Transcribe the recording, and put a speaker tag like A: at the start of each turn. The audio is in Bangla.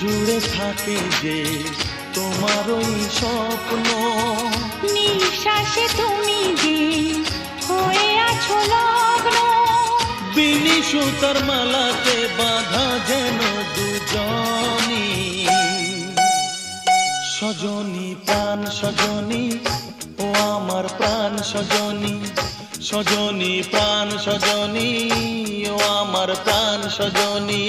A: জুড়ে থাকে যে তোমার ওই স্বপ্ন,
B: নিঃশ্বাসে তুমি যে হয়ে আছো লগ্ন,
A: বিনি সুতার মালাতে বাঁধা যেন দুজনি। সজনী প্রাণ সজনী, ও আমার প্রাণ সজনী, সজনী প্রাণ সজনী, ও আমার প্রাণ সজনী।